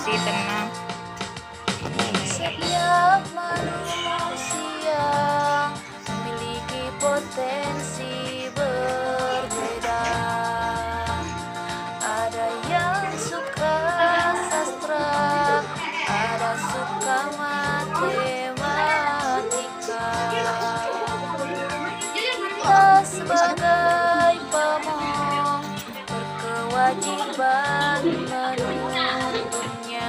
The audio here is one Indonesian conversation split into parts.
bersih, tenang. Setiap manusia memiliki potensi berbeda. Ada yang suka sastra, ada suka matematika. Kita sebagai pamong berkewajiban menuntunnya.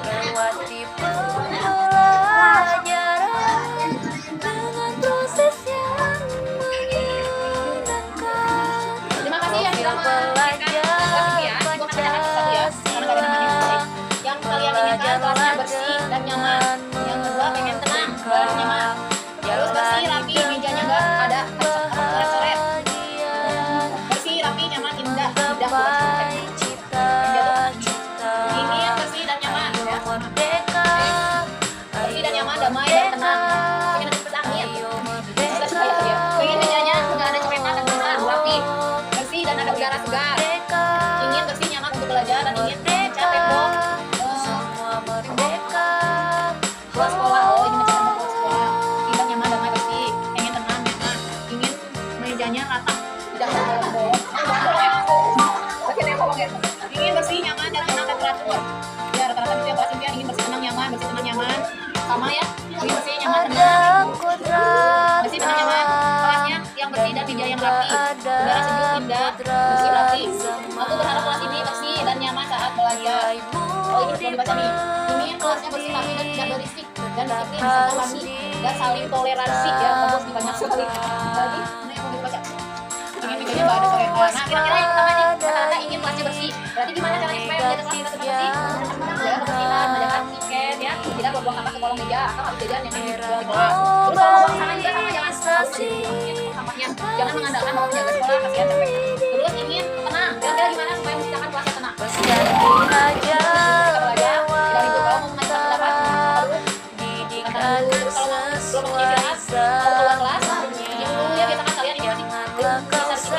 Lewati pembelajaran dengan proses yang menyenangkan. Terima kasih yang bilang Belajar Pancasila, yang kalian inginkan kelasnya bersih dan nyaman. Yang kedua pengen tenang dan nyaman. Terus bersih, rapi, mejanya enggak ada coret-coret. Bersih, rapi, nyaman, indah, tidak Gapai cita-cita. Ingin bersih dan nyaman ya. Merdeka, Bersih dan nyaman, damai dan tenang. Pengen ada kipas angin. Pengen mejanya enggak ada coretan dan besar, rapi. Bersih dan ada udara segar. Ingin bersih, nyaman untuk belajar dan ingin mencat tembok. semua merdeka. Buat sekolah, oh ini mencat tembok buat sekolah. Indah, nyaman, damai, bersih. Pengen tenang, nyaman. Ingin mejanya rata, tidak bolong-bolong. Pakai tembok ya. Ingin bersih, nyaman dan tenang dan teratur. Ya rata-rata gitu ya kelas impian ingin bersih, tenang, nyaman, bersih, tenang, nyaman. Sama ya. Ingin bersih, nyaman, tenang. Ada kodrat, Bersih, tenang, nyaman. Kelasnya yang bersih dan meja yang rapi. Udara sejuk, indah, bersih, rapi. Aku berharap kelas ini bersih dan nyaman saat belajar. Oh ini belum dibaca nih. Ingin kelasnya bersih, rapi dan tidak berisik dan disiplin serta kami dan saling toleransi ya. Bagus nih banyak sekali. Lagi, mana yang mau dibaca? Ingin mejanya nggak ada coretan. Nah kira-kira yang pertama nih kata-kata ingin kelasnya bersih. Berarti gimana caranya supaya menjaga kelas kita tetap bersih? Menjaga kebersihan, menjaga tiket ya. Tidak berbuang sampah ke kolong meja atau habis jajan yang dibuang di kelas. Terus kalau mau buang sampah juga sama jangan sampahnya. Jangan mengandalkan bahwa menjaga sekolah kasihan capek. Terus ingin tenang. Kira-kira gimana supaya menciptakan kelasnya tenang? berganti aja Tidak ribut kalau mau mengajukan pendapat. didikan Terus kalau belum istirahat, kalau keluar kelas, izin dulu ya biasakan kalian ini masih bisa disiplin kalau masih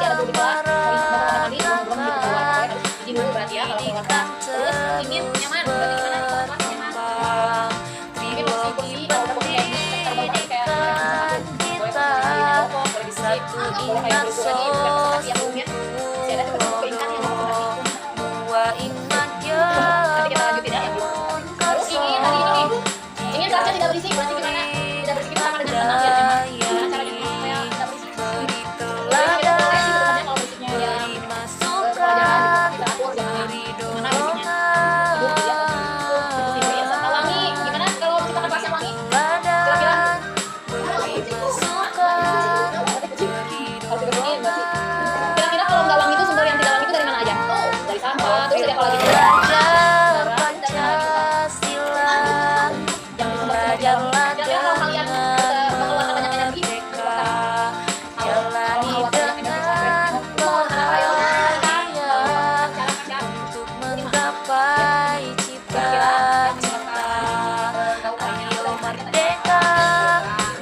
ada guru di kelas. Tadi belum gitu keluar, izin dulu berarti ya kalau keluar kelas. Terus ingin nyaman, berarti gimana nih kalau kelas nyaman? Ingin kursi-kursi, kalau udah kursi kayak gini, terbang kayak boleh satu boleh ingat kayak dulu lagi, bukan presentasi yang umum ya. Masih ada juga keinginan yang mau presentasi. dua ingat Nanti kita lanjutin ya yang dulu. Terus ingin tadi ini nih, ingin kelasnya tidak berisik, berarti gimana? Tidak berisik kita sama dengan tenang biar nyaman. Gimana caranya supaya tidak berisik? beri Boleh kita teladan, mulai sih sebenarnya kalau berisiknya ya. beri Pelajaran masukan, kita atur jangan beri gimana berisiknya. Tidur ya. dorongan, Serta wangi. Gimana kalau kita kelasnya wangi? teladan, beri masukan, beri Kalau tidur ini berarti. dorongan. Kira-kira kalau nggak wangi itu sumber yang tidak wangi itu dari mana aja? Dari sampah. Terus dari apa lagi? Belajar Pancasila, belajarlah Kira-kira kalau kalian mengeluarkan banyak energi, merdeka, jalani dengan bahagia untuk menggapai cita-cita. Ayo merdeka, ayo merdeka,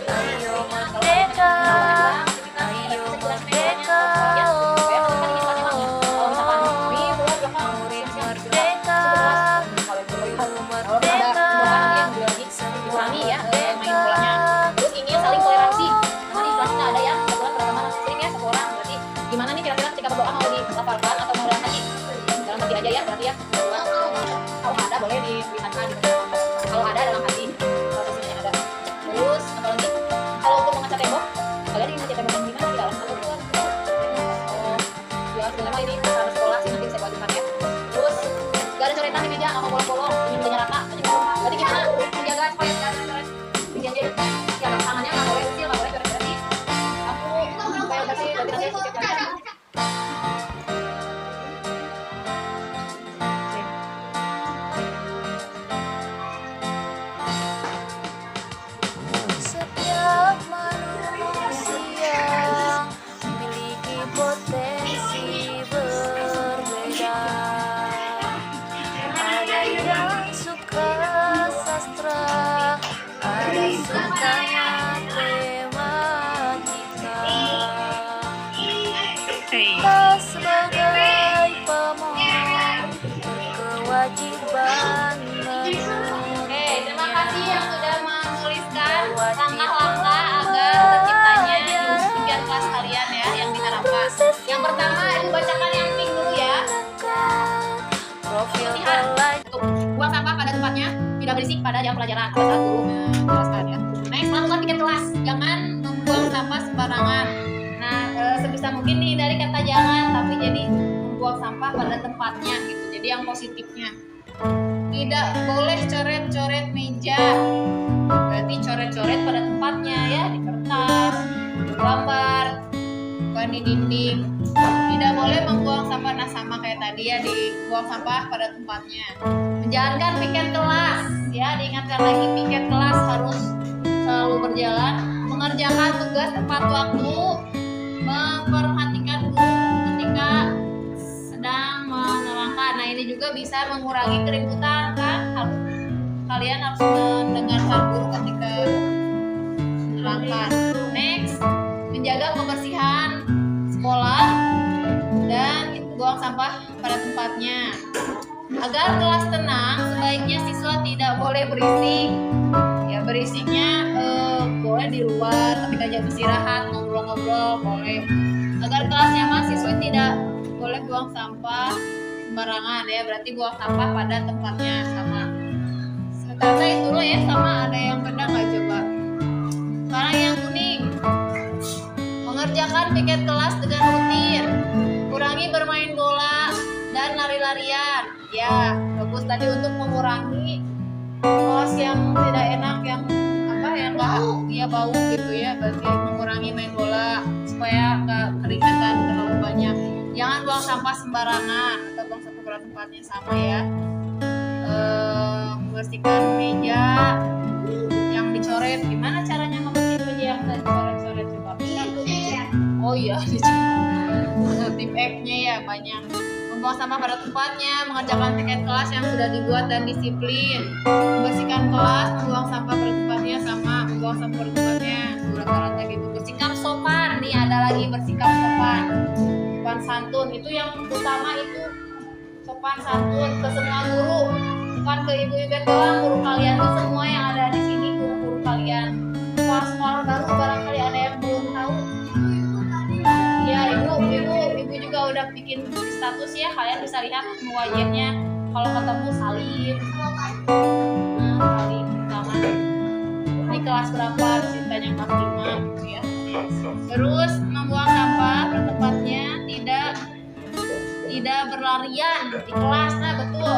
ayo merdeka. Murid merdeka, guru merdeka, wangi ya, main bolanya. Terus ingin saling toleransi. Cuma di kelas nggak ada ya, kebetulan keragaman muslim ya sekolah. Berarti gimana nih kira-kira ketika berdoa mau dilafalkan atau mau dalam hati? Dalam hati aja ya, berarti ya. Kalau ada boleh dilihatkan. Kalau ada dalam hati, kalau posisinya ada. Terus apa lagi? Kalau untuk mengecat tembok, kalian ingin ngecat tembok yang gimana? Di dalam atau di luar? Oh, ya sebenarnya ini harus sekolah sih nanti saya wajibkan ya. Terus nggak ada coretan di meja, nggak mau bolong-bolong, ingin mejanya rata. Berarti gimana menjaga supaya nggak ada coret? Mejanya ya tangannya nggak boleh kecil, nggak boleh coret-coret sih. Aku supaya bersih, berarti nanti aku cek-cek. Setiap manusia memiliki potensi berbeda. Ada yang suka pertama ibu bacakan yang pink dulu ya. Profil Lihat. kelas. Untuk buang sampah pada tempatnya, tidak berisik pada jam pelajaran. Ada saat guru menjelaskan ya. Next, melakukan piket kelas. Jangan membuang sampah sembarangan. Nah, sebisa mungkin dihindari kata jangan, tapi jadi membuang sampah pada tempatnya gitu. Jadi yang positifnya. Tidak boleh coret-coret meja. Berarti coret-coret pada tempatnya ya, di kertas, di gambar, bukan di dinding. Tidak boleh membuang sampah, nah sama kayak tadi ya, dibuang sampah pada tempatnya. Menjalankan piket kelas ya, diingatkan lagi piket kelas harus selalu berjalan. Mengerjakan tugas tepat waktu, memperhatikan guru ketika sedang menerangkan. Nah ini juga bisa mengurangi keributan kan, kalian harus mendengarkan guru ketika menerangkan. Next, menjaga kebersihan sekolah dan buang sampah pada tempatnya. Agar kelas tenang, sebaiknya siswa tidak boleh berisik. Ya berisiknya boleh di luar ketika jam istirahat, ngobrol-ngobrol boleh. Agar kelas nyaman, siswa tidak boleh buang sampah sembarangan ya, berarti buang sampah pada tempatnya sama. Ternyata itu loh ya, sama ada yang beda nggak coba? Sekarang yang kuning. Mengerjakan piket kelas dengan rutin. Kurangi bermain bola dan lari-larian. Ya, bagus tadi untuk mengurangi kelas yang tidak enak, yang apa yang nggak bau gitu ya. Berarti mengurangi main bola supaya nggak keringatan terlalu banyak. Jangan buang sampah sembarangan atau buang sampah pada tempatnya sama ya. Membersihkan meja yang dicoret. Gimana caranya membersihkan meja yang dicoret-coret coba? Oh iya, tip X-nya ya banyak. Membuang sampah pada tempatnya, mengerjakan piket kelas yang sudah dibuat dan disiplin. Membersihkan kelas, membuang sampah pada tempatnya sama membuang sampah pada tempatnya. Rata-rata gitu. Bersikap sopan, nih ada lagi bersikap sopan. Sopan santun, itu yang utama itu sopan santun ke semua guru. Bukan ke ibu-ibu doang, guru kalian tuh semua yang ada di sini guru-guru kalian. Sekolah baru barangkali ada yang belum tahu. Ya ibu juga udah bikin status ya, kalian bisa lihat wajahnya. Kalau ketemu salim, salim tangan. Ini kelas berapa? Cintanya kelas 5 gitu ya. Terus membuang sampah pada tempatnya, tidak berlarian di kelas. Nah betul,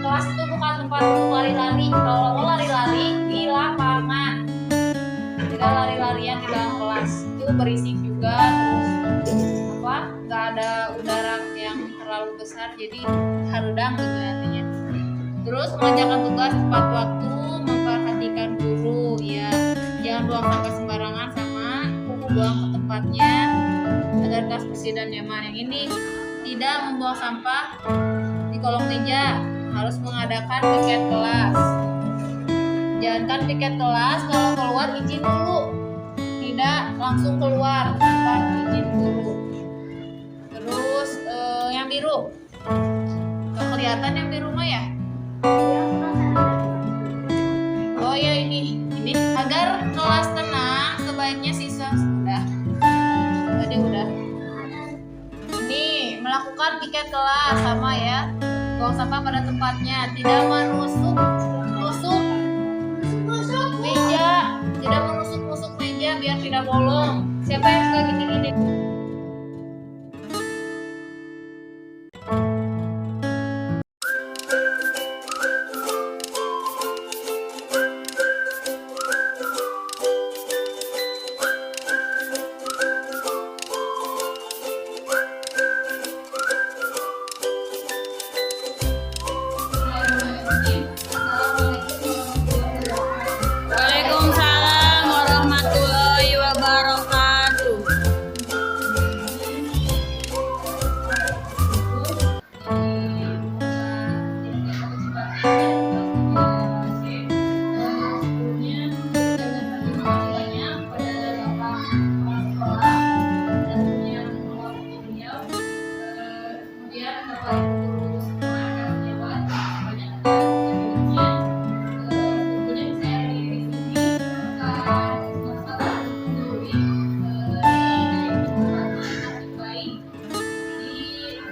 kelas itu bukan tempat untuk lari-lari. Kalau mau lari-lari di lapangan, tidak lari-larian di dalam kelas. Itu berisik juga, terus nggak ada udara yang terlalu besar, jadi harudang gitu nantinya. Terus mengerjakan tugas tepat waktu, memperhatikan guru ya, jangan buang sampah sembarangan sama buang ke tempatnya agar kelas bersih dan nyaman. Yang ini tidak membuang sampah di kolong meja, harus mengadakan piket kelas. Jalankan piket kelas, kalau keluar izin dulu, tidak langsung keluar tanpa izin guru. Terus yang biru, nggak kelihatan yang biru mah ya? Oh ya ini agar kelas tenang, sebaiknya siswa tadi udah. Ini melakukan piket kelas sama ya, buang sampah pada tempatnya, tidak menusuk meja, tidak menusuk meja biar tidak bolong. Siapa yang suka gini-gini? Waalaikumsalam warahmatullahi wabarakatuh.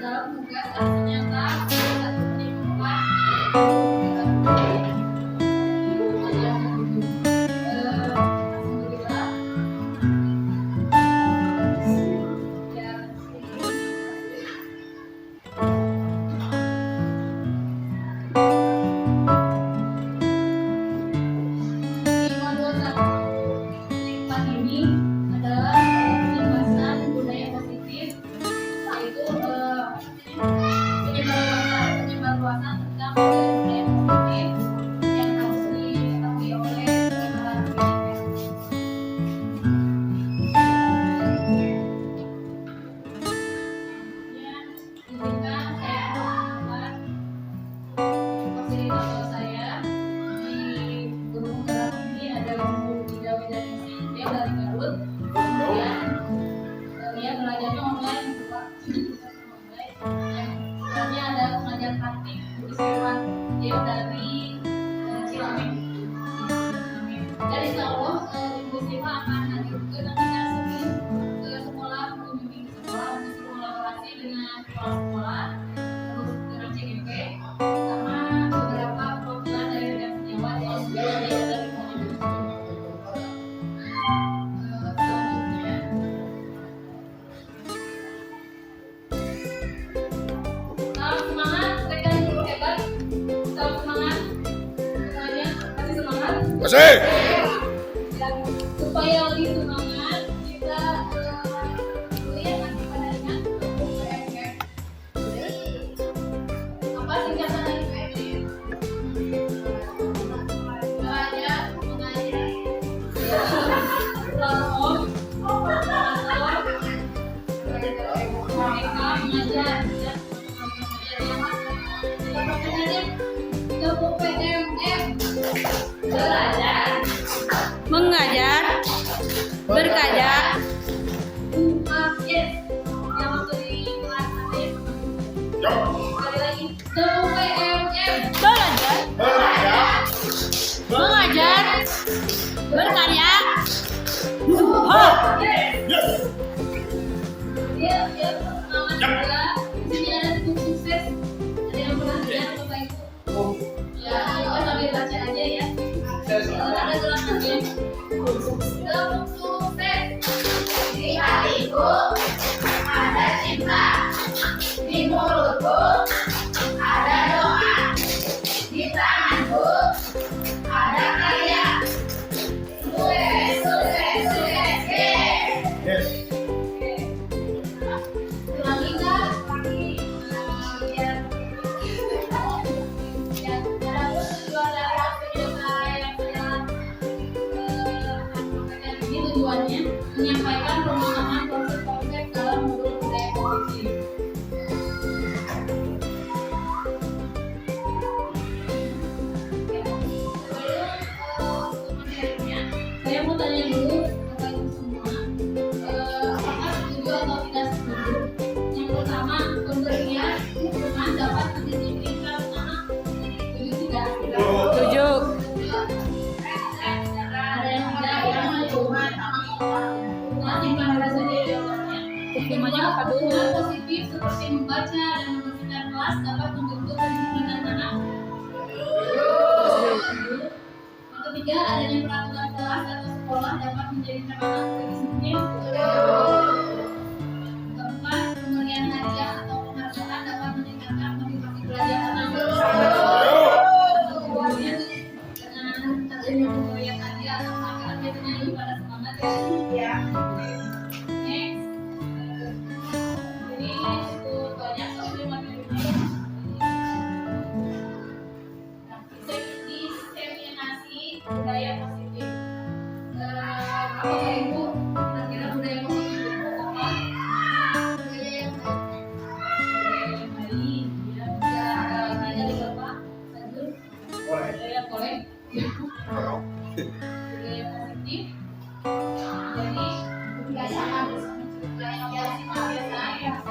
dalam tugas dan ternyata satu peningkatan Kasih. Supaya lebih semangat kita kuliah nanti pada ingat PMK. Apa singkatan dari PMK? Mengajar, platform, mereka mengajar, Mengajar, berkarya, yang waktu di kelas sekali lagi PMM mengajar, berkarya. dia semangat juga. Di sini ada tim sukses, ada yang pernah lihat Bapak Ibu ya, kita sambil baca aja ya. Ada tulisannya tepuk sukses di hatiku ada cinta, di mulutku ada doa, di tanganku ada karya. Sukses, sukses, sukses, Yes. ulangi kak, lagi biar ya ada tujuan dari video saya yang saya sampaikan ini tujuannya menyampaikan pemahaman konsep-konsep dalam modul budaya positif. Saya mau tanya dulu Bapak Ibu semua, apakah setuju atau tidak setuju? Yang pertama, pemberian hukuman dapat mendisiplinkan anak. Setuju tidak? Setuju. Ada yang tidak, yang hukuman simpan pada saja jawabannya. Hukumannya apa dulu? Hukuman positif seperti membaca dan membersihkan kelas dapat membentuk kedisiplinan anak. Yang ketiga, adanya peraturan kelas atau sekolah dapat menjadikan anak berdisiplin. Keempat, pemberian hadiah atau penghargaan dapat meningkatkan motivasi belajar anak. Kemudian, dengan adanya pemberian hadiah atau penghargaan biasanya lebih pada semangat ya. Next, ini cukup banyak soalnya materinya. Diseminasi budaya positif. Apa Bapak Ibu kira-kira budaya positif itu apa? Budaya yang baik, ya. Ada dari Bapak Sajul. Budaya boleh. Budaya positif. Jadi kebiasaan yang positif, kebiasaan yang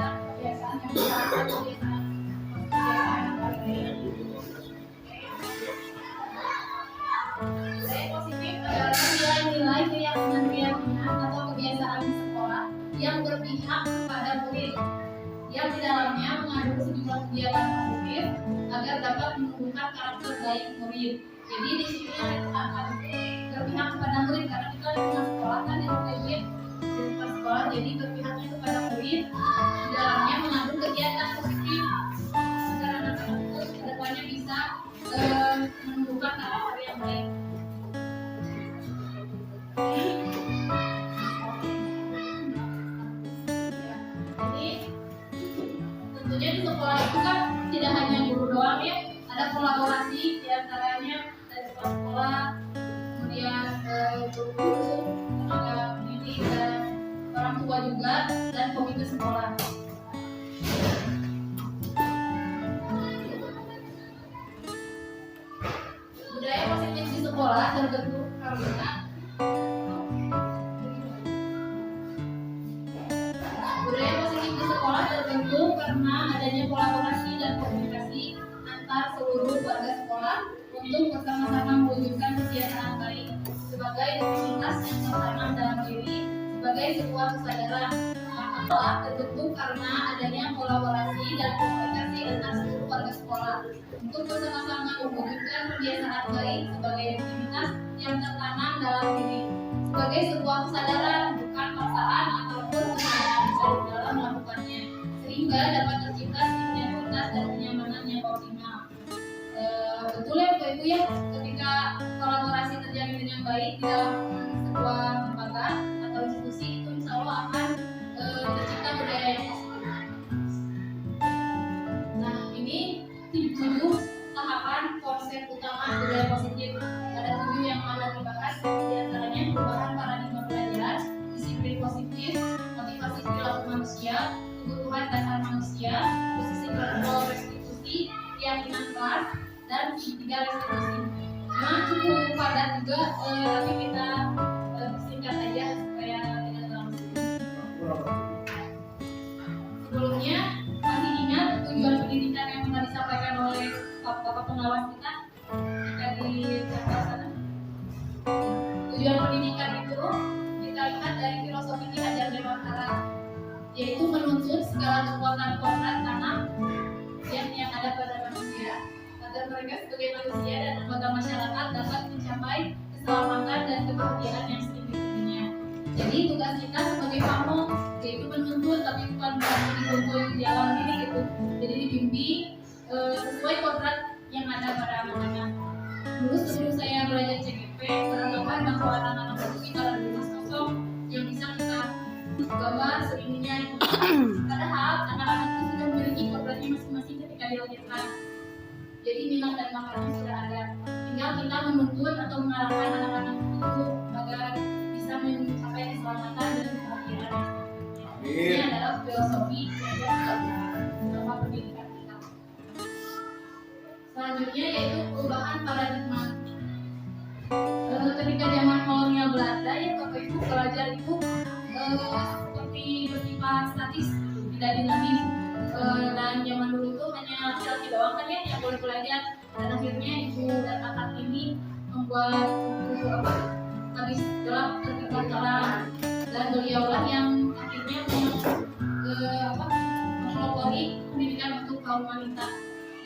kegiatan positif agar dapat menumbuhkan karakter baik murid. Jadi di sini yang ditekankan berpihak kepada murid karena kita lingkungan sekolah kan yang terkait lingkungan sekolah, jadi berpihaknya kepada murid di dalamnya mengandung kegiatan positif agar anak-anak itu kedepannya bisa menumbuhkan karakter yang baik. Jadi tentunya di sekolah itu kan tidak hanya guru doang ya, ada kolaborasi di antaranya dari sekolah, kemudian guru-guru, tenaga pendidik dan orang tua juga dan komite sekolah. Budaya positif di sekolah terbentuk karena adanya kolaborasi dan komunikasi antar seluruh warga sekolah untuk bersama-sama mewujudkan kebiasaan baik sebagai rutinitas yang tertanam dalam diri sebagai sebuah kesadaran. Sekolah terbentuk karena adanya kolaborasi dan komunikasi antar seluruh warga sekolah untuk bersama-sama mewujudkan kebiasaan baik sebagai rutinitas yang tertanam dalam diri sebagai sebuah kesadaran, bukan paksaan ataupun kesadaran dalam melakukannya, sehingga dapat tercipta sinergitas dan kenyamanan yang optimal. Betul ya Bapak Ibu ya, ketika kolaborasi terjalin dengan baik di dalam sebuah lembaga atau institusi itu insya Allah akan tercipta budaya yang positif. Nah ini 7 tahapan konsep utama budaya positif. Ada 7 yang akan dibahas, diantaranya perubahan paradigma belajar, disiplin positif, motivasi perilaku manusia, kebutuhan dasar manusia, posisi kontrol restitusi, keyakinan kelas, dan 3 restitusi. Memang cukup padat juga, tapi kita singkat saja supaya tidak terlalu sebelumnya. Masih ingat tujuan pendidikan yang pernah disampaikan oleh Bapak pengawas kita di sana? Tujuan pendidikan itu kita lihat dari filosofi Ki Hajar Dewantara, yaitu menuntut segala kekuatan kodrat tanam yang ada pada manusia agar mereka sebagai manusia dan anggota masyarakat dapat mencapai keselamatan dan kebahagiaan yang setinggi-tingginya. Jadi tugas kita sebagai kamu yaitu menuntut, tapi bukan berarti dituntut di jalan ini gitu. Jadi dibimbing sesuai kodrat yang ada pada anak-anak. Dulu sebelum saya belajar CGP, beranggapan bahwa anak-anak itu kita ada 2 sosok yang bisa kita gambar seininya. Padahal anak-anak itu sudah memiliki kodratnya masing-masing ketika dilahirkan. Jadi minat dan bakatnya sudah ada. Tinggal kita menuntut atau mengarahkan anak-anak itu agar bisa mencapai keselamatan dan kebahagiaan. Ini adalah filosofi dalam pendidikan kita. Selanjutnya yaitu perubahan paradigma. Ketika zaman kolonial Belanda ya Bapak Ibu pelajar itu seperti bersifat statis, tidak dinamis, dan zaman dulu itu hanya laki-laki doang kan ya yang boleh belajar, dan akhirnya ibu dan kakak ini membuat habis gelap tertimbun terang, dan beliaulah yang akhirnya mempelopori pendidikan untuk kaum wanita.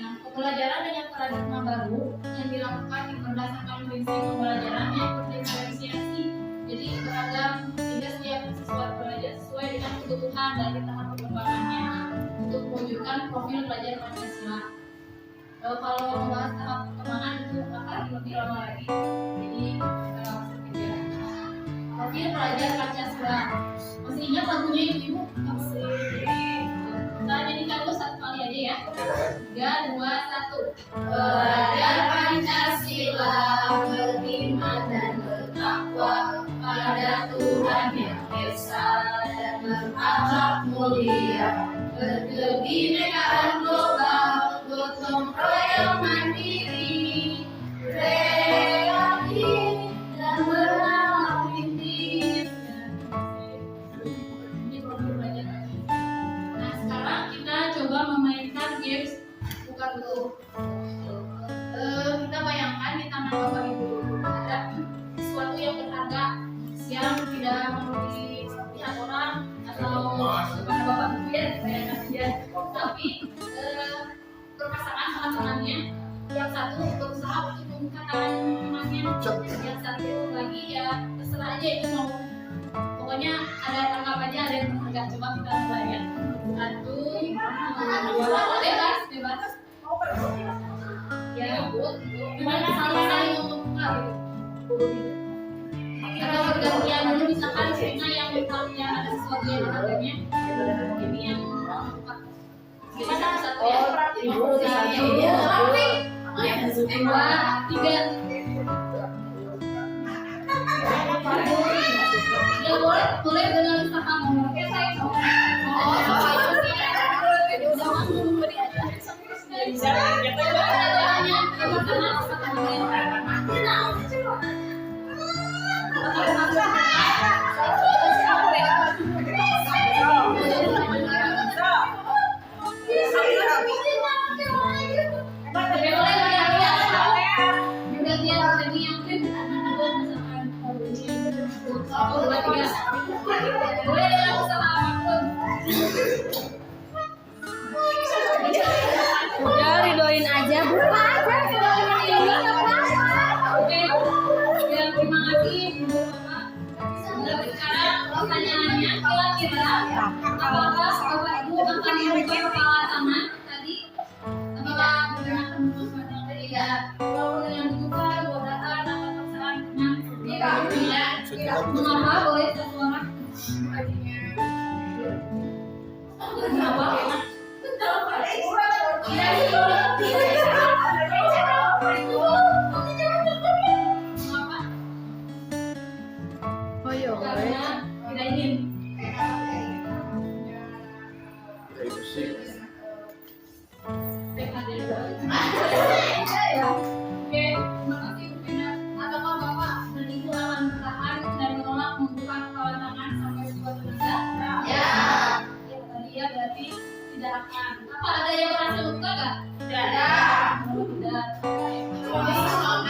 Nah, pembelajaran dengan paradigma baru yang dilakukan berdasarkan prinsip pembelajaran yang berdiferensiasi, jadi beragam sehingga setiap siswa belajar sesuai dengan kebutuhan dari tahap perkembangannya untuk mewujudkan profil pelajar Pancasila. Kalau membahas tahap perkembangan itu akan lebih lama lagi, jadi kita langsung saja. Profil pelajar Pancasila. Masih ingat lagunya ibu? Masih. Kita nyanyikan dulu 1 kali aja ya. 3, 2, 1. Pelajar Pancasila beriman dan bertakwa pada Tuhan yang esa dan berakhlak mulia, berkebinekaan global, gotong royong mandiri, kreatif dan bernama pintis. Ini profil pelajar. Nah sekarang kita coba memainkan games buka tutup. Kita bayangkan di tangan Bapak Ibu ada sesuatu yang berharga yang tidak perlu dilihat orang atau kepada Bapak Ibu ya, bayangkan aja. Tapi tangannya, yang satu berusaha untuk membuka tangannya, yang satu lagi ya terserah aja itu mau, pokoknya ada tangkap aja, ada yang enggak. Coba kita mulai ya. Satu, dua, bebas. Ya, gimana saling membuka gitu. Atau bergantian dulu, misalkan Sina yang misalnya ada sesuatu yang harganya, ini yang membuka. Jadi satu-satu ya. Dua, tiga. Ya boleh dengan lista kamu. Oke, saya mau. Udah ridoin aja, buka aja. Oke, ya terima kasih Bu Bapak. Sekarang pertanyaannya, kira-kira apakah Bapak Ibu akan membuka kepala tangan tadi? Apakah menggunakan bentuk atau tidak? Kalau dengan dibuka, godaan atau paksaan dengan tidak. Mengapa boleh tersuara? Kenapa? Oh iya, Karena tidak ingin. Oke, terima kasih Bu Vina. Apakah Bapak dan Ibu akan bertahan dan menolak membuka kepala tangan sampai sebuah tenaga? Ya. Ya tadi ya berarti tidak akan. Apa ada yang merasa luka nggak? Tidak. Tidak.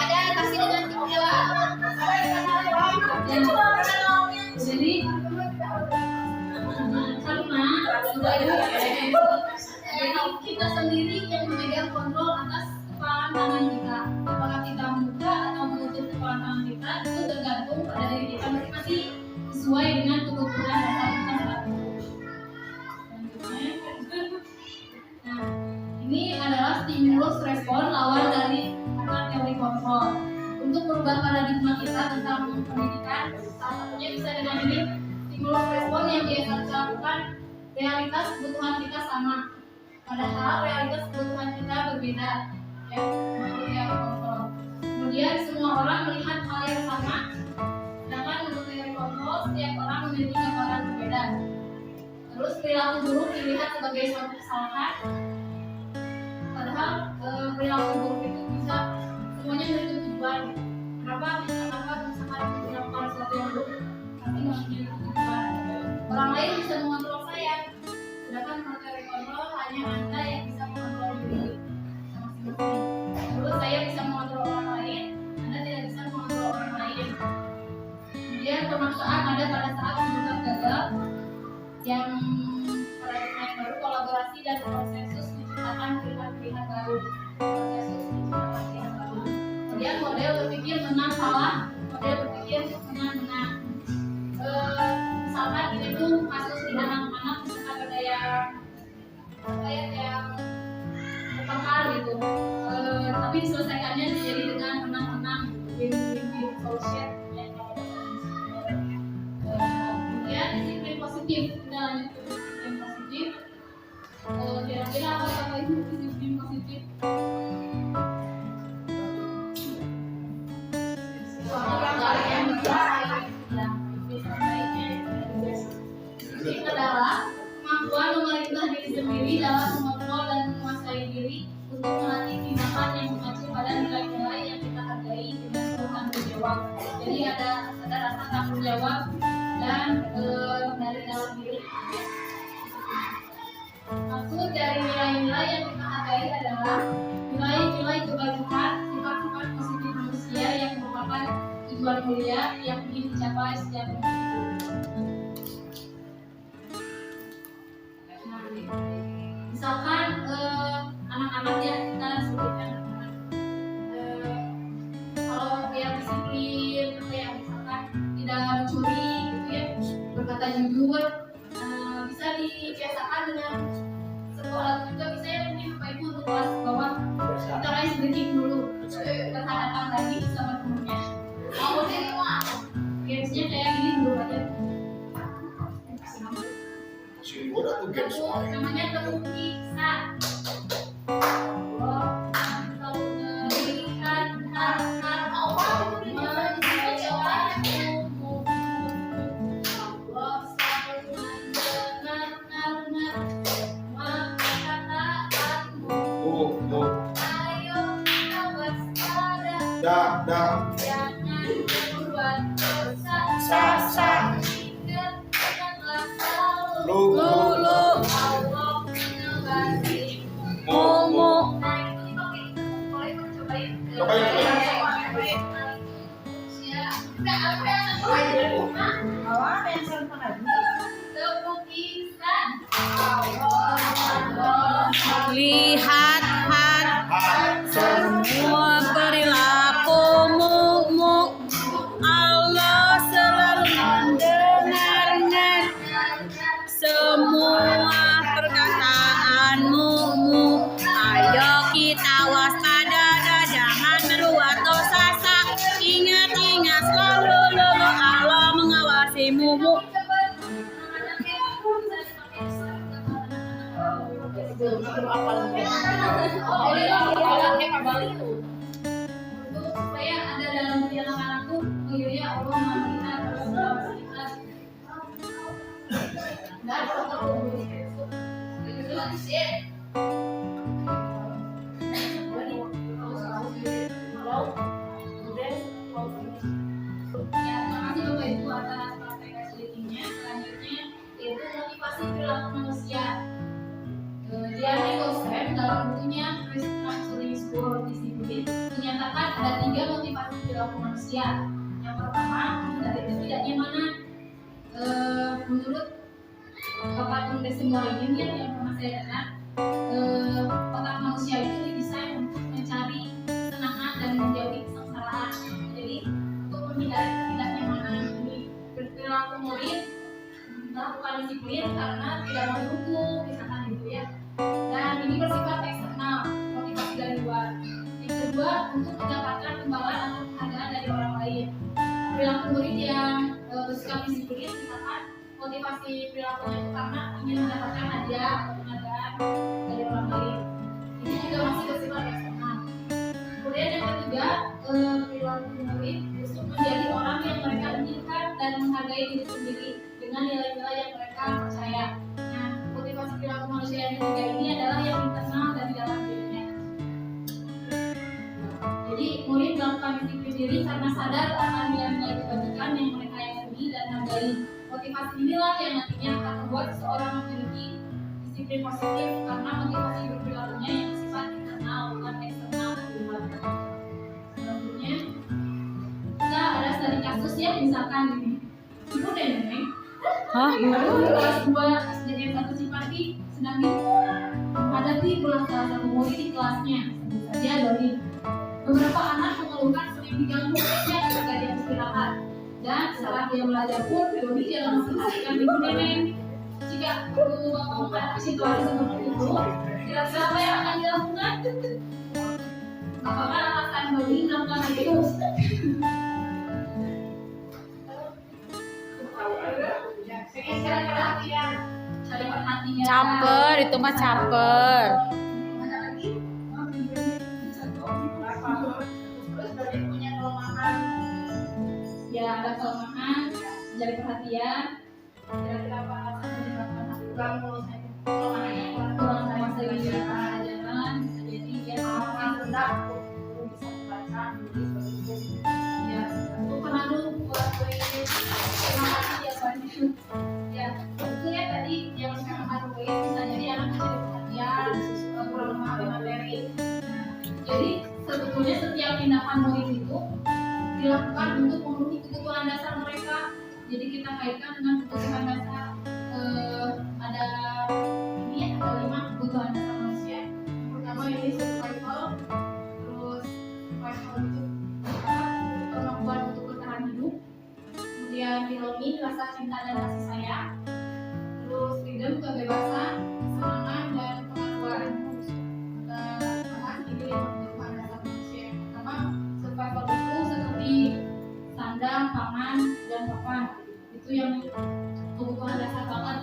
Ada kasih dengan tiga. Jadi karena kita sendiri yang memegang kontrol atas kepala tangan kita. Apakah kita membuka atau menutup kepala tangan kita itu tergantung pada diri kita masing-masing sesuai dengan kebutuhan dasar kita saat itu. Nah, ini adalah stimulus respon lawan dari teori kontrol. Untuk merubah paradigma kita tentang pendidikan, salah satunya bisa dengan ini, stimulus respon yang biasa dilakukan. Realitas kebutuhan kita sama, padahal realitas kebutuhan kita berbeda, ya, menurut teori kontrol. Kemudian semua orang melihat hal yang sama, sedangkan menurut teori kontrol setiap orang memiliki gambaran berbeda. Terus perilaku buruk dilihat sebagai suatu kesalahan, padahal perilaku buruk itu bisa semuanya memiliki tujuan. Kenapa misalkan melakukan sesuatu yang buruk tapi nggak memiliki tujuan? Orang lain bisa mengontrol saya, sedangkan menurut teori kontrol hanya Anda yang bisa mengontrol diri masing-masing. Terus saya bisa mengontrol orang lain, Anda tidak bisa mengontrol orang lain. Kemudian pemaksaan ada pada saat hubungan gagal, yang paradigma yang baru, kolaborasi dan konsensus menciptakan pilihan-pilihan baru. Kemudian model berpikir menang kalah, model berpikir menang-menang. Misalkan ini tuh kasus di anak-anak, misalkan ada yang terpengkar gitu, tapi diselesaikannya jadi dengan menang-menang, win-win solution. Kemudian disiplin positif, kita lanjut ke disiplin positif. Kira-kira apa itu disiplin positif? Ini adalah kemampuan memerintah diri sendiri dalam mengontrol dan menguasai diri untuk melatih tindakan yang mengacu pada nilai-nilai yang kita hargai dengan penuh tanggung jawab. Jadi ada rasa tanggung jawab dan dari dalam diri. Maksud dari nilai-nilai yang kita hargai adalah nilai-nilai kebaikan, sifat-sifat positif manusia yang merupakan tujuan mulia yang ingin dicapai setiap individu. Misalkan anak-anak ya, kita seperti Mu. Ayo kita waspada, Da. jangan berbuat dosa. Sa. Ingatlah selalu Lu. Allah mengasihi. Mu. Nah itu dipakai, boleh cobain. Cobain. Ya, udah aku yang satu aja. Awak yang satu lagi. Tepuk lisan. Lihat semua perilakumu, Allah selalu mendengarkan semua perkataanmu. Ayo kita waspada dan jangan berbuat dosa. Ingat selalu Allah mengawasimu. Untuk supaya ada dalam diri anak-anakku, oh iya Allah mengampuni dosa kita. Dan ya, terima kasih Bapak Ibu atas praktek listening-nya. Selanjutnya yaitu motivasi perilaku manusia. Diane Gossep dalam bukunya Restructuring School Discipline menyatakan ada 3 motivasi perilaku manusia. Yang pertama, dari tidaknya mana? Menurut Bapak Tunde Simbolingin yang pernah saya dengar, otak manusia itu didesain untuk mencari kesenangan dan menjauhi kesengsaraan. Jadi untuk menghindari ketidaknyamanan ini, perilaku murid melakukan disiplin karena tidak mendukung, misalkan gitu ya. Dan ini bersifat eksternal, motivasi dari luar. Yang kedua, untuk mendapatkan imbalan atau penghargaan dari orang lain. Perilaku murid yang bersikap disiplin, misalkan motivasi perilakunya itu karena ingin mendapatkan hadiah atau penghargaan dari orang lain. Ini juga masih bersifat eksternal. Kemudian yang ketiga, perilaku murid untuk menjadi orang yang mereka inginkan dan menghargai diri sendiri dengan nilai-nilai yang mereka percaya. Nah, motivasi perilaku manusia yang ketiga ini adalah yang internal dari dalam dirinya. Jadi murid melakukan disiplin diri karena sadar akan nilai-nilai kebajikan yang mereka yakini dan hargai. Motivasi inilah yang nantinya akan membuat seseorang memiliki disiplin positif karena motivasi berperilakunya yang bersifat internal bukan eksternal dari luar. Selanjutnya kita ada studi kasus ya, misalkan ini ibu dan nenek kelas 2 SDN 1 Cipati sedang menghadapi bulan salah satu murid di kelasnya. Sebut saja Doni. Beberapa anak mengeluhkan sering diganggu olehnya ketika dia istirahat. Dan saat dia belajar pun Doni dalam memperhatikan ibu nenek. Jika ibu bapak menghadapi situasi seperti itu, kira-kira apa yang akan dilakukan? Apakah akan Doni melakukan hal itu? Cari perhatian. Caper, itu mah caper. Ya, ada kelemahan, mencari perhatian. Kira-kira apa alasan yang menyebabkan kelemahannya? Kurang sering jalan, bisa jadi dia orang rendah, bisa membaca, ya, aku pernah dulu buat terima kasih ya banyak. Ya, itu ya tadi yang katakan bisa jadi anak mencari perhatian, kurang memahami materi. Nah, jadi sebetulnya setiap tindakan murid itu dilakukan untuk memenuhi kebutuhan dasar mereka. Jadi kita kaitkan dengan kebutuhan dasar. Ada ini ya, ada 5 kebutuhan dasar manusia. Pertama ini survival, terus survival itu kemampuan untuk bertahan hidup. Kemudian belonging, rasa cinta dan kasih sayang. Terus freedom, kebebasan, kesenangan dan pengakuan. Kita bahas ini 5 kebutuhan dasar manusia. Pertama, survival itu seperti sandang, pangan, dan papan. Itu yang kebutuhan dasar banget.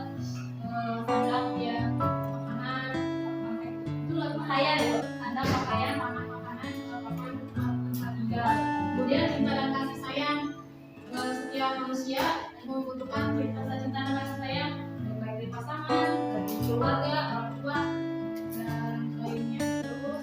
Sandang ya, makanan, papan itu lebih kaya deh. Sandang, pakaian, pangan, makanan, papan, tempat tinggal. Kemudian cinta dan kasih sayang. Setiap manusia membutuhkan rasa cinta dan kasih sayang, baik dari pasangan, dari keluarga, orang tua, dan lainnya. Terus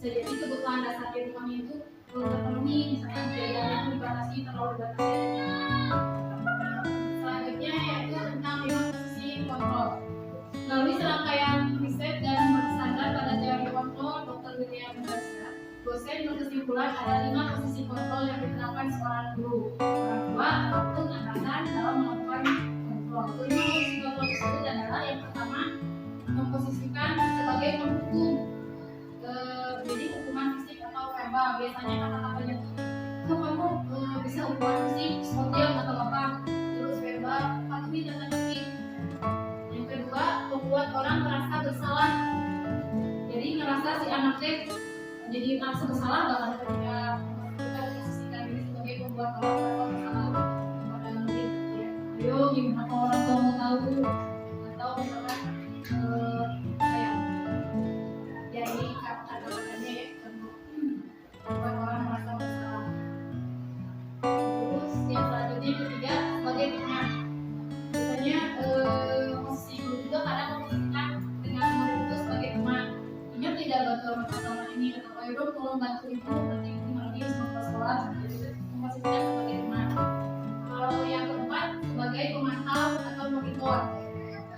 bisa jadi kebutuhan dasar di rumahnya itu belum terpenuhi, misalnya biayanya dibatasi terlalu dibatasi. Selanjutnya yaitu tentang 5 posisi kontrol. Melalui serangkaian riset dan bersandar pada teori kontrol Dr. William Garcia, dosen berkesimpulan ada 5 posisi kontrol yang diterapkan seorang guru, orang tua, ataupun atasan dalam melakukan kontrol. Kelima posisi kontrol tersebut adalah yang pertama, memposisikan sebagai penghukum. Jadi hukuman fisik atau verbal, biasanya kata-katanya tuh kamu bisa hukuman fisik seperti yang kata bapak, terus verbal patuhi tanda tertib. Yang kedua, membuat orang merasa bersalah. Jadi ngerasa si anak teh jadi merasa bersalah bahkan ketika kita memposisikan diri sebagai pembuat orang merasa bersalah kepada murid. Ayo gimana kalau orang tua mau tahu, atau misalkan kayak jadi kata-katanya ya membuat orang merasa bersalah. Terus yang selanjutnya ketiga, sebagai teman. Biasanya posisi guru juga kadang memposisikan dengan murid itu sebagai teman. Ingat tidak bantu masalah ini, atau ayo dong tolong bantu ibu nanti ibu lagi sama sekolah. Jadi memposisikan sebagai teman. Kalau yang keempat, sebagai pemantau atau monitor.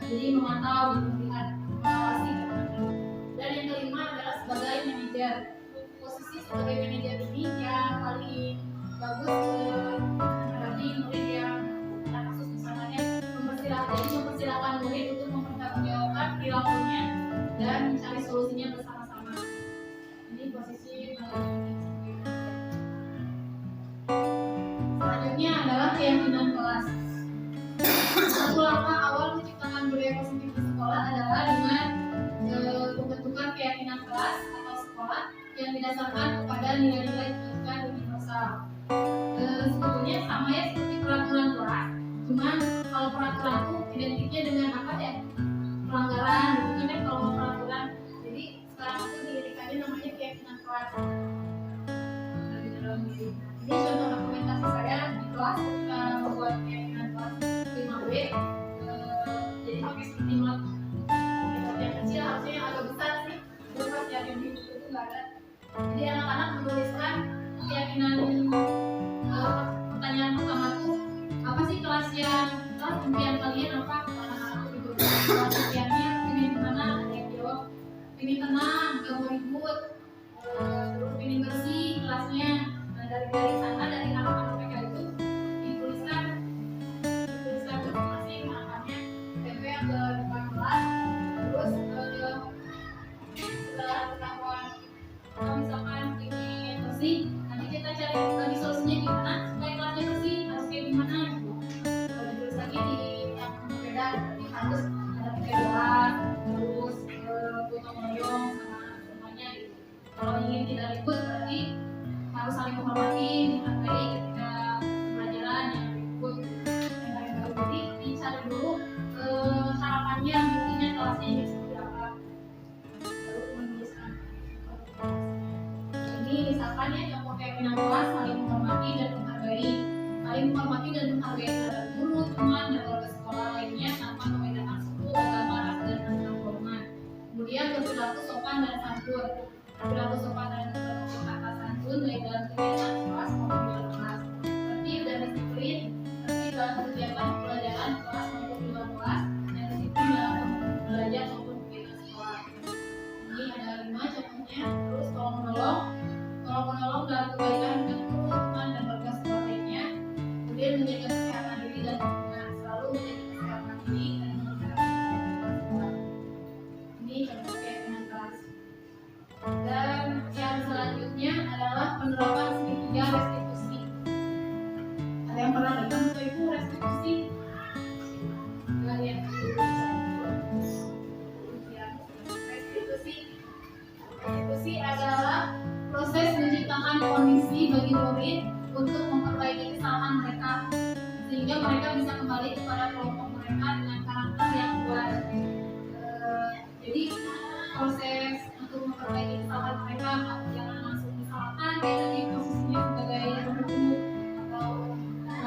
Jadi memantau, melihat, mengawasi. Dan yang kelima adalah sebagai manajer. Posisi sebagai manajer ini yang paling bagus menghadapi murid yang ada kasus misalnya mempersilahkan murid untuk mempertanggungjawabkan perilakunya dan mencari solusinya bersama-sama. Ini posisi selanjutnya adalah keyakinan kelas. Satu langkah awal menciptakan budaya positif di sekolah adalah dengan pembentukan keyakinan kelas atau sekolah yang didasarkan kepada nilai-nilai pendidikan universal. Sebetulnya sama ya seperti peraturan kelas, cuman kalau peraturan itu identiknya dengan apa ya? Pelanggaran, gitu kan ya kalau peraturan. Jadi sekarang itu didirikannya namanya keyakinan kelas. Ini contoh dokumentasi saya di kelas ketika membuat keyakinan kelas 5B. Jadi pakai seperti yang kecil, harusnya yang agak besar sih. Terus yang di buku itu nggak ada. Jadi anak-anak menuliskan keyakinan pertanyaan pertama tuh apa sih kelas impian kalian apa? Anak-anak tuh gitu. Kelas impiannya pengen gimana? Ada yang jawab pengen tenang, gak mau ribut, terus pengen bersih kelasnya. Nah dari sana dari harapan mereka itu dituliskan masing-masing harapannya tempel ke depan kelas. Terus setelah ketahuan kalau misalkan ingin bersih, nanti kita cari lagi solusinya gimana supaya kelasnya bersih, harus kayak gimana gitu. Kalau ditulis lagi di yang berbeda, berarti harus ada kedoaan, terus gotong royong sama semuanya gitu. Kalau ingin tidak ribut berarti harus saling menghormati, menghargai ketika pembelajaran yang ribut yang lain-lain. Jadi dicari dulu harapannya, mimpinya kelasnya ini seperti apa, baru menuliskan. Ini misalkan ya contoh keyakinan kelas saling menghormati dan menghargai, terhadap guru, teman, dan warga sekolah lainnya tanpa membedakan suku, agama, ras, dan antar golongan. Kemudian berperilaku sopan dan santun. Berperilaku sopan dan kata santun baik dalam kegiatan kelas maupun di luar kelas. Tertib dan disiplin, tertib dalam kegiatan pelajaran kelas maupun di luar kelas, dan disiplin dalam belajar maupun kegiatan sekolah. Ini ada 5 contohnya. Terus tolong menolong dalam kebaikan dengan guru, teman, dan warga sekolah lainnya. Kemudian menjaga kesehatan diri dan lingkungan, selalu menjaga kesehatan diri dan menjaga sekolah. Ini contoh keyakinan kelas. Dan yang selanjutnya adalah penerapan segitiga restitusi. Ada yang pernah datang ke ibu restitusi? Kalian restitusi adalah proses menciptakan kondisi bagi murid untuk memperbaiki kesalahan mereka sehingga mereka bisa kembali kepada kelompok mereka dengan karakter yang kuat. Jadi proses untuk memperbaiki kesalahan mereka jangan langsung disalahkan kayak tadi posisinya sebagai guru atau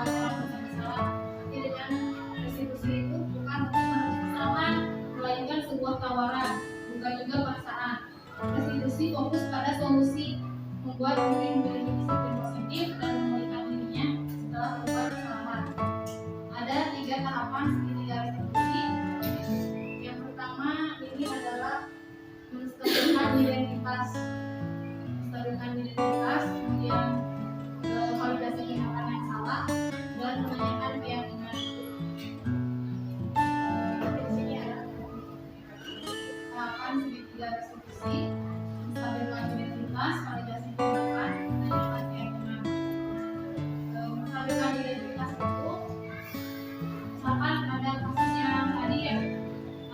orang bersalah. Tapi dengan restitusi itu bukan untuk menebus kesalahan, melainkan sebuah tawaran, bukan juga paksaan. restitusi fokus pada solusi, membuat murid memiliki disiplin positif dan memulihkan dirinya setelah berbuat kesalahan. Ada 3 tahapan segitiga restitusi. Yang pertama ini adalah menstabilkan identitas, kemudian validasi tindakan yang salah dan menanyakan keyakinan. Di sini ada tahapan segitiga restitusi, menstabilkan identitas, validasi tindakan, menanyakan keyakinan. Menstabilkan identitas itu, misalkan ada kasus yang tadi ya,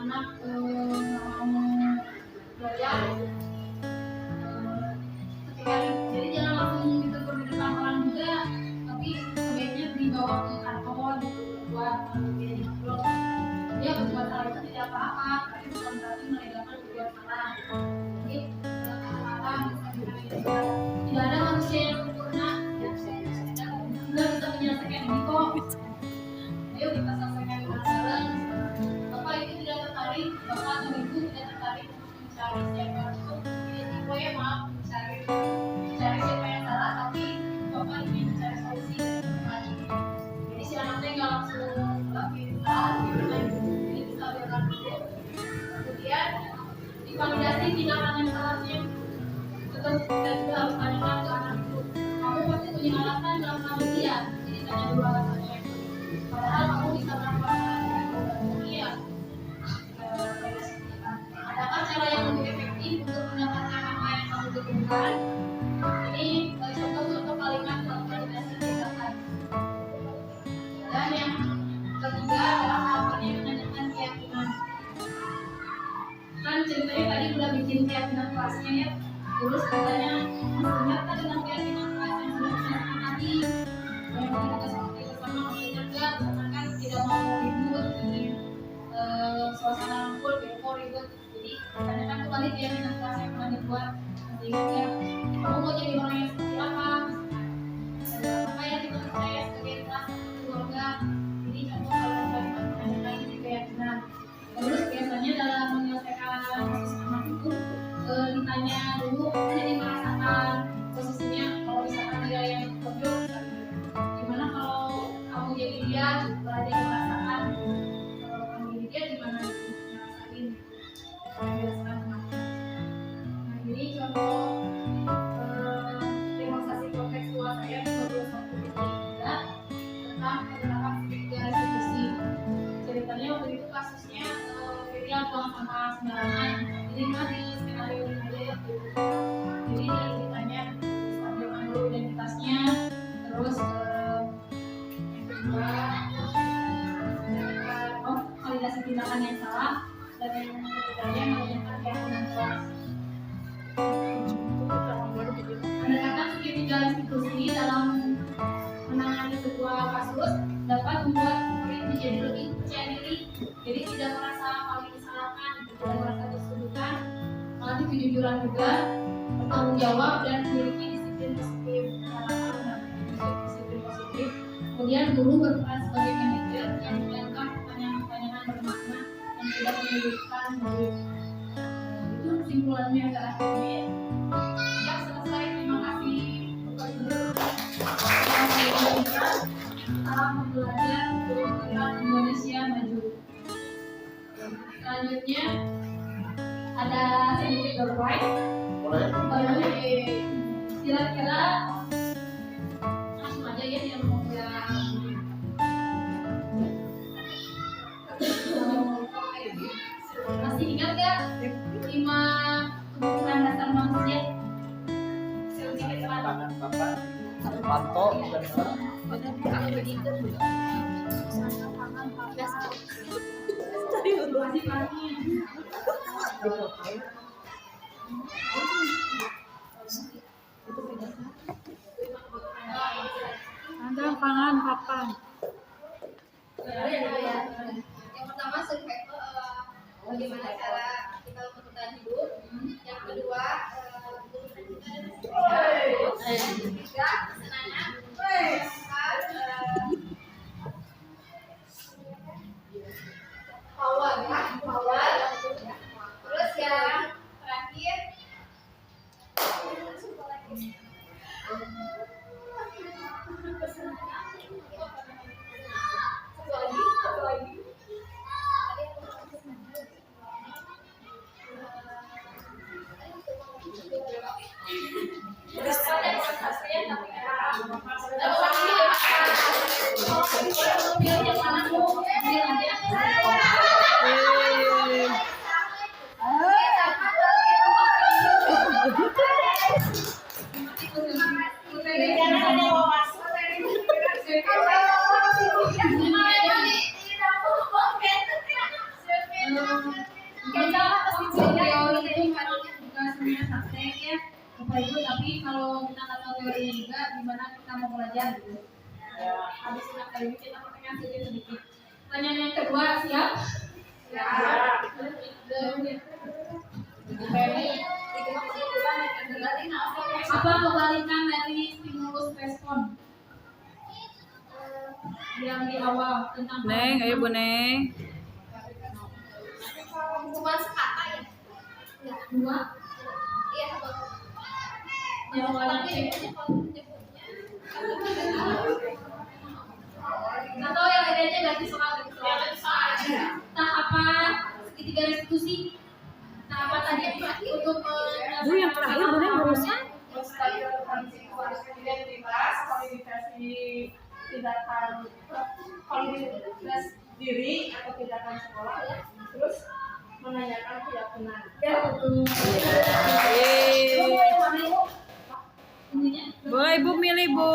anak nggak mau belajar, jadi jangan langsung ditegur di depan orang juga, tapi sebaiknya dibawa ke kantor gitu buat menjadi blog. Dia berbuat salah itu tidak apa-apa, tapi bukan berarti melegalkan berbuat salah. Jadi kata-kata tidak ada manusia yang sempurna, ya nggak bisa menyelesaikan ini kok. Ayo kita selesaikan bareng. Bapak itu tidak tertarik, bapak atau ibu tidak tertarik untuk mencari siapa itu, ya maaf, mencari siapa yang salah, tapi bapak ingin mencari solusi dari permasalahan ini. Jadi si anaknya nggak langsung pintar, jadi bisa biarkan dulu. Kemudian divalidasi tindakan yang salahnya, tetap kita juga harus tanyakan ke anak itu. Kamu pasti punya alasan dalam hal ini ya, jadi tanya dulu alasannya. Padahal kamu bisa melakukan ini ya. Adakah cara yang lebih efektif untuk mendapatkan apa yang kamu butuhkan? Ini contoh-contoh kalimat dalam validasi tindakan. Dan yang ketiga adalah tahapannya menanyakan keyakinan. Kan ceritanya tadi udah bikin keyakinan kelasnya ya. Terus katanya benar kan dengan keyakinan kelas yang sudah dinyatakan tadi. Yang kita seperti bersama maksudnya enggak, misalkan tidak mau ribut, ingin suasana ngumpul, beko ribut. Jadi tanyakan kembali keyakinan kelas yang pernah dibuat. Ingatnya, kamu mau jadi orang yang seperti apa? Apa yang kita percaya sebagai kelas keluarga? Jadi contoh kalau menanyakan ini keyakinan. Terus biasanya dalam menyelesaikan kasus anak itu ditanya dulu jadi merasakan posisinya. Kalau misalkan dia yang pojok, gimana kalau kamu jadi dia, juga dia merasakan. Kalau kamu jadi dia, gimana ngerasain? Jelaskan kenapa. Nah, jadi contoh demonstrasi kontekstual saya 21.3 tentang penerapan segitiga restitusi. Ceritanya waktu itu kasusnya dia buang sampah sembarangan. Jadi kan di skenario ini aja ya. Jadi dia ditanya stabilkan dulu identitasnya, terus yang kedua validasi tindakan yang salah, dan yang ketiganya menanyakan keyakinan kelas. Pendekatan segitiga restitusi dalam menangani sebuah kasus dapat membuat murid menjadi lebih percaya diri, jadi tidak merasa paling disalahkan, tidak merasa tersudutkan, melatih kejujuran juga, bertanggung jawab dan memiliki disiplin positif. Disiplin positif. Kemudian guru berperan sebagai manajer yang menyiapkan pertanyaan-pertanyaan bermakna dan tidak menyulitkan murid. Itu kesimpulannya agak akhirnya. Ya selesai, terima kasih. Salam belajar untuk Indonesia maju. Selanjutnya ada sedikit berbaik. Kira-kira langsung aja ya yang mau bilang. Masih ingat gak 5 kebutuhan dasar manusia? Sedikit cepat. Panto Ada pangan papan. Yang pertama bagaimana cara kita untuk bertahan hidup. Yang kedua ketiga kesenangan. Power. Terus yang terakhir teori itu bukan sebenarnya praktek ya Bapak Ibu, tapi kalau kita nggak tahu teorinya juga gimana kita mau belajar gitu. Habis kali ini kita pakai sedikit. Pertanyaan yang kedua, siap? Apa kebalikan dari stimulus respon yang di awal tentang Neng, ayo Bu Neng. Cuma sekata ya. dua Iya. yang paling atau yang bedanya ganti soal tahapan segitiga restitusi tahapan tadi untuk Bu yang terakhir Bu Neng barusan. Tindakan validitas diri atau tindakan sekolah ya, terus menanyakan keyakinan. ya betul. Boleh Ibu milih Bu.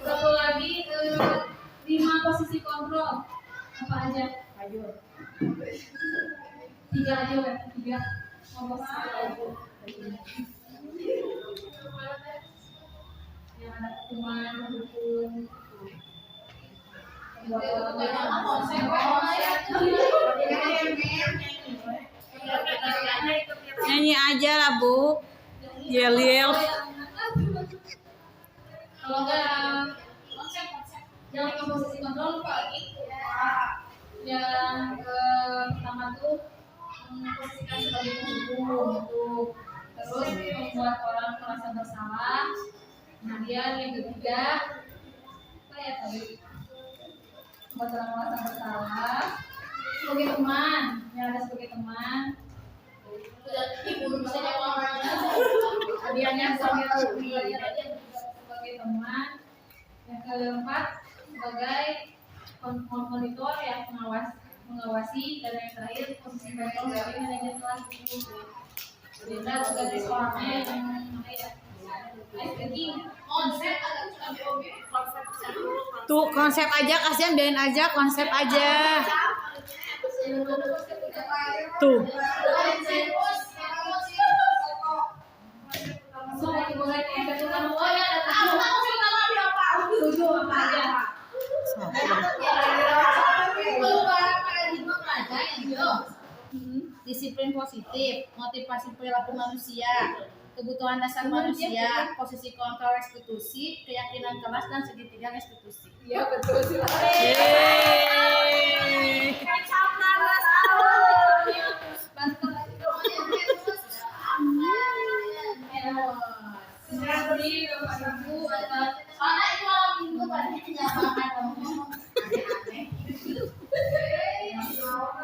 Satu lagi 5 posisi kontrol apa aja? Tiga aja kan? Tiga. Yang ada pertemuan hukum. Nyanyi aja lah Bu. Yel-yel. Kalau enggak yang posisi kontrol lupa lagi. Yang pertama tuh memposisikan sebagai penghukum untuk terus membuat orang merasa bersalah. Kemudian yang ketiga apa ya tadi? Membuat orang merasa bersalah sebagai teman, yang ada sebagai teman. Ibu bisa jawab. Hadiahnya sebagai sebagai teman. Yang keempat sebagai monitor ya mengawasi, dan yang terakhir posisi kontrol sebagai manajer kelas itu. Beda sebagai seorangnya yang Tuh konsep aja, kasihan biarin aja konsep aja. Tuh. Disiplin positif, motivasi perilaku manusia, kebutuhan dasar manusia, posisi kontrol restitusi, keyakinan kelas, dan segitiga restitusi. Iya betul sih. Yeay.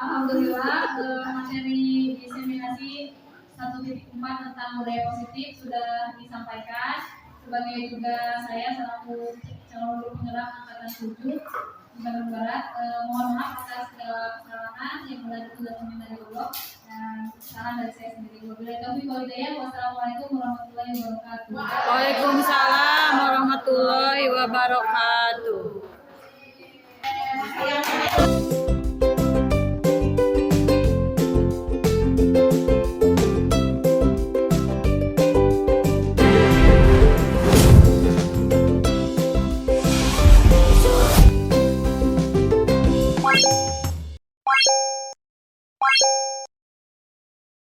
Alhamdulillah materi diseminasi 1.4 tentang budaya positif sudah disampaikan. Sebagai juga saya selaku calon guru penggerak angkatan 7 di Bandung Barat, mohon maaf atas segala kesalahan yang datangnya dari Allah dan saran dari saya sendiri. Wabillahi taufiq wal hidayah. Wassalamualaikum warahmatullahi wabarakatuh. Waalaikumsalam warahmatullahi wabarakatuh.